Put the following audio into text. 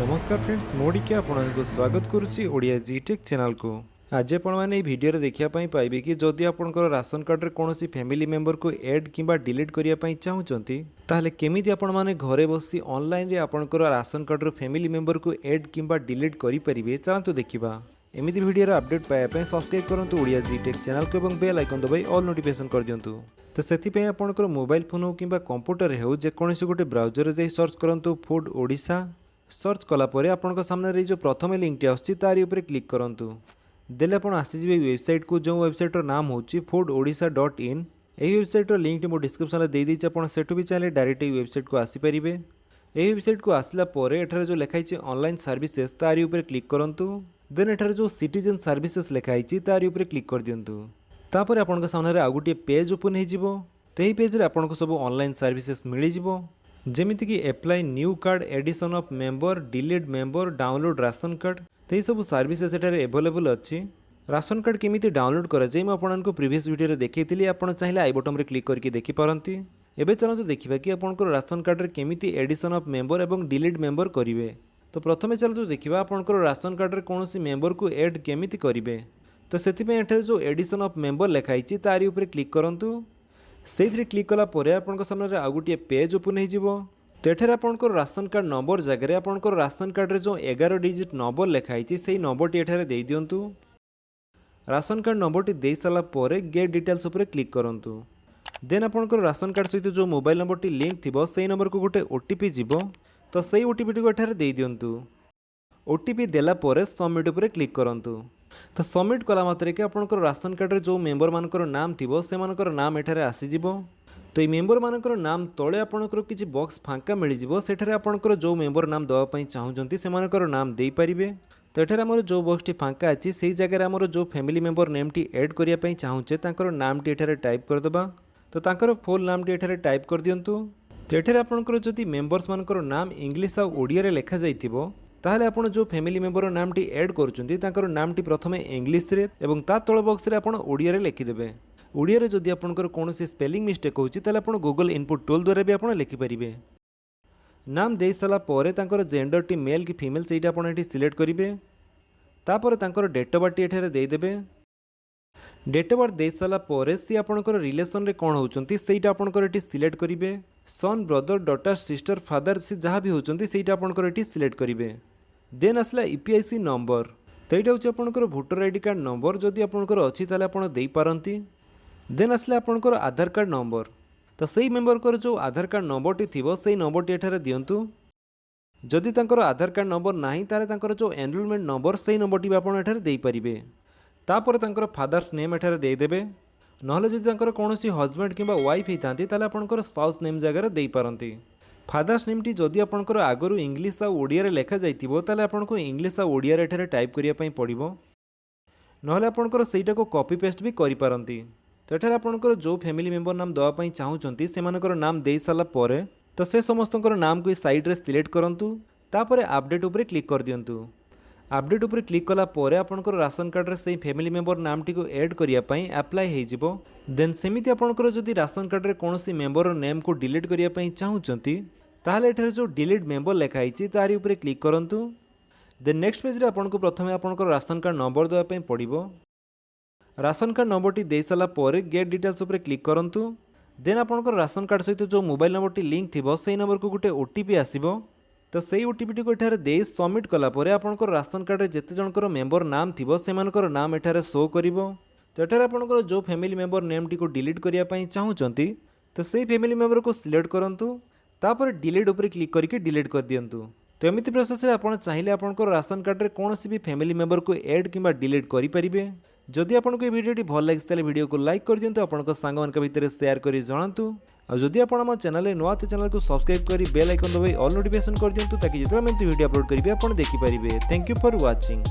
नमस्कार फ्रेंड्स मोडिके आपको स्वागत करुच्ची ओडिया जी टेक चैनल को। आज आपने भिडियो देखापी पाइबे कि जदि आपंकर राशन कार्ड रे कौन फैमिली मेंबर को ऐड किंबा डिलीट करने चाहूँगी ताहले केमिति आपण माने घरे बसी ऑनलाइन रे आपंकर राशन कार्ड रो फैमिली मेंबर को ऐड किंबा डिलीट करें चलतु देखा। एमती भिडियो अपडेट पाइबा सब्सक्राइब करूँ ओडिया जी टेक चैनल को और बेल आइकन दबाई ऑल नोटिफिकेशन कर दिंतु। तो से आपंकर मोबाइल फोन हो कि कंप्यूटर हो जेकोसी गोटे ब्राउजर जाई सर्च करूँ फूड ओडिशा। सर्च कलापर आपंक सामने जो प्रथम लिंकटी आसारी क्लिक करूँ देले आप आसीजे वेबसाइट को जो वेबसाइटर नाम हो फूड ओडिशा .in। यही वेबसाइटर लिंक मो डिस्क्रिप्शन में देदी आप सेठू भी चाहिए डायरेक्ट ये वेबसाइट को आसीपारे। यही वेबसाइट को आसला एठार जो लिखाई ऑनलाइन सर्विसेज तारी ऊपर क्लिक करूँ देन एठार जो सिटीजन सर्विसेज लिखाई तारी ऊपर क्लिक कर दिंतु। तापर आपंक सामने आउ गोटे पेज ओपन हो यही पेज आपको सब ऑनलाइन सर्विसेज मिल जाव जेमिति कि apply new card addition of member delete member download ration card. तो ये सब सर्विसेज एठारे अवेलेबल अच्छी। राशन कार्ड केमिति डाउनलोड कराए मैं आपको प्रीवियस वीडियो देखी आप चाहिए आई बटन में क्लिक करके देखिपारती। एवं चलते देखा कि आपंकर राशन कार्ड रे केमिति एडिशन ऑफ मेंबर और डिलीट मेंबर करेंगे। तो प्रथम चलते देखा आपंकर राशन कार्ड रे कौन मेंबर को ऐड केमिति करेंगे। तो से जो एडिशन ऑफ मेंबर लिखाई तारी ऊपर क्लिक करूँ से क्लिक कलापर आपंक सामने आउ गोटे पेज ओपन हो। तो ये आपंकर राशन कार्ड नंबर जगह आपंकर राशन कार्ड रे जो 11 डिजिट नंबर लिखाई से नंबरटी एठारे दे दिंतु। राशन कार्ड नंबरटी दे सारापर गेट डिटेल्स उपर क्लिक करूँ देन आपंकर राशन कार्ड सहित जो मोबाइल नंबरटी लिंक थी से नंबर को गोटे ओटीपी जीव। तो सही ओटीपी को एठारे दे दिंतु। ओटीपी देलापर सबमिट उपर क्लिक करूँ। तो सबमिट कला मात्रे कि आपंकर राशन कार्ड रे जो मेंबर मानकर नाम थी से नाम एठारे आसीज। तो ये मेंबर मानकर नाम तले आपंकर किसी बॉक्स फांका मिल जाए आपंकर जो मेंबर नाम देवाई चाहूँगी से नाम दे पारे। तो ये आमर जो बॉक्सटी फांका अच्छी से जगह आमर जो फैमिली मेंबर नेमटी ऐड करने चाहूचे तांकर नामटी एठारे टाइप करदे। तो तांकर फुल नामटी एठारे टाइप कर दिंतु। तो ये आपंकर जदि मेंबर्स मानकर नाम इंग्लिश और ओडिया रे लिखा जाइथिबो ताहले आपण जो फैमिली मेंबर नामटी ऐड करुछंती तांकर नामटी प्रथमे इंग्लिश रे एवं ता तळ बॉक्स रे आपण ओडिया रे लिखिदेबे। ओडिया रे जदि आपणकर कोनोसी स्पेलिंग मिस्टेक होची ताहले आपण गूगल इनपुट टूल द्वारा भी आपण लिखि परिबे। नाम दे साला परे तांकर जेंडर टी मेल कि फीमेल सेटा आपण एठी सिलेक्ट करिवे। तापर तांकर डेट ऑफ बर्थ एठारे दे देबे। डेट ऑफ बर्थ दे साला परे सी आपणकर रिलेशन रे कोन होचंती सेटा आपणकर एठी सिलेक्ट करिवे। सन ब्रदर डॉटर सिस्टर फादर से जहाँ भी होचंती सेटा आपणकर एठी सिलेक्ट करिवे। देन आसला ईपीआईसी नंबर। तो यहाँ हूँ आपंकर भोटर आईडी कार्ड नंबर जदि आपंकर अच्छी ताले आपण दे पारंती। देन आसला आपंकर आधार कार्ड नंबर। तो सही मेंबर को जो आधार कार्ड नंबरटी थी से नंबरटी एठारे दिंतु। जदि तांकर आधार कार्ड नंबर नहीं ताले तांकर जो एनरोलमेंट नंबर से नंबरटी भी आपण एठारे दे पारिबे। तापर तांकर फादर्स नेम एठारे दे देबे। नहले जदि तांकर कोनोसी हस्बैंड किंबा वाइफ होइतांती ताले आपंकर स्पाउस नेम जगह दे पारंती। फादर्स नेमटी जदि आपंकर आगरू इंग्लिश आ ओडिया रे लिखा जाइथिबो ताले आपनको इंग्लिश आ ओडिया रे एठारे टाइप करिया पई पड़िबो। नहले आपंकर सेटा को कॉपी पेस्ट भी करि पारंती। तो एठारे आपंकर जो फैमिली मेंबर नाम दवा पई चाहूचंती सेमानकर नाम दे साला परे तो से समस्तकर नाम को साइड रे सिलेक्ट करंतु। तापर अपडेट ऊपर क्लिक कर दियंतु। अपडेट ऊपर क्लिक कला परे आपंकर राशन कार्ड रे सेही फैमिली मेंबर नामटी को ऐड करिया पई अप्लाई हे जिवो। देन सेमिति आपंकर जदि राशन कार्ड रे कोनोसी मेंबर नेम को डिलीट करिया पई चाहूचंती ताहले एठारे जो डिलीट मेंबर लिखाई तारी ऊपर क्लिक करंतु। देन नेक्स्ट पेज रे आपनको प्रथमे आपंकर राशन कार्ड नंबर देवा पई पड़िबो। राशन कार्ड नंबरटी दे साला परे गेट डिटेल्स ऊपर क्लिक करंतु। देन आपंकर राशन कार्ड सहित जो मोबाइल नंबरटी लिंक थिबो सेही नंबर को गोटे ओटीपी आसीबो। तो सही ओटीपी को एठारे दे सबमिट कला परे आपंकर राशन कार्ड रे जेते जनकर मेंबर नाम थिबो सेमानकर नाम एठारे शो करिवो। तो एठारे आपंकर जो फैमिली मेंबर नेमटी को डिलीट करिया पई चाहूचंती तो सेही फैमिली मेंबर को सिलेक्ट करंतु। तापर डिलीट उपर क्लिक करके डिलीट कर दियंतु। तो एमिति प्रोसेस रे आपण चाहिए आपंकर राशन कार्ड रे कोनोसी भी फैमिली मेंबर को ऐड किंबा डिलीट करि परिबे। जदि आपको ये वीडियोटी भल लगे ताले वीडियो को लाइक कर दियंतु आपनका सांग मान भितर शेयर करी जणांतु। और जदि आपण हम चैनल नुआ तो चैनल को सब्सक्राइब करी बेल आइकन दबाई ऑल नोटिफिकेशन कर दियंतु ताकि जितना मैं वीडियो अपलोड करिवे आपण देखि परिबे। Thank you for watching.